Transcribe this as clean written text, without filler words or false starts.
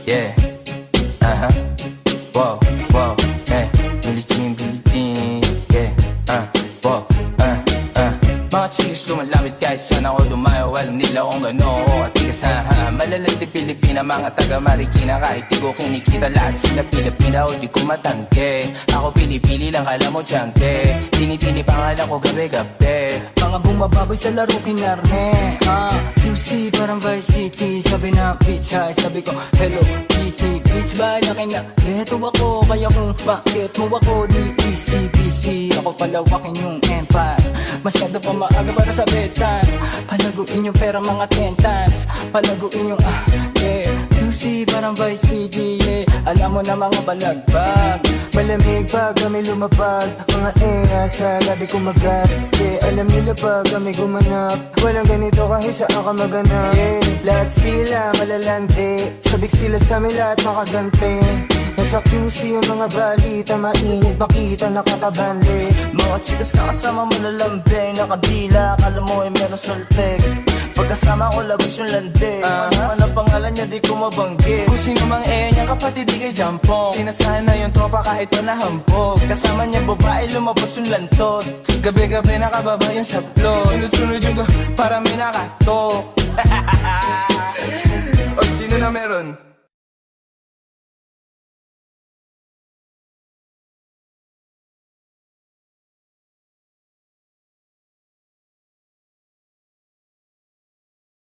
Yeah. Wow, wow, eh. Billie Jean, yeah. Wow, mga chicks lumalapit kahit saan ako dumayo. Alam nila kung gano'n ako katigas, Malalay di Pilipina, mga taga Marikina. Kahit di ko kinikita, lahat sila Pilipina o di ko matangke. Ako pili-pili lang, kala mo tiyangke. Tini-tini pangalan ko gabi-gabi. Mga bumababoy sa laro kinarne, QC parang Vice City. Sabi na bitch hi, sabi ko hello Kitty. Bitch ba laki na leto ako, kaya kung bakit mo ako di easy-busy. Ako palawakin yung empire, masyado pa maaga para sa bedtime. Palaguin yung pera mga 10 times, palaguin yung yeah. QC parang Vice City, yeah. Alam mo na mga balagbag, Malamig pag kami lumapag, mga sa gabi kumagat, yeah. Alam nila pag kami gumanap, walang ganito kahit saan ka maganap, yeah. Lahat sila malalante, sabik sila sa amin lahat makagante. Nasa QC yung mga balita, mainit makita nakakabali. Mga chicas na kasama malalambing, nakadila, akala mo ay meron saltek. Pagkasama ko labas yung lande, ano ang pangalan niya di ko mabanggit. Kung sino mang niyang kapatid di kay Jampong. Sinasahan na yung tropa kahit pa nahampog. Kasama niya babae lumabas yung lantot. Gabi-gabi nakababa yung saplot. Sunod-sunod yung para may nakatok. O sino na meron?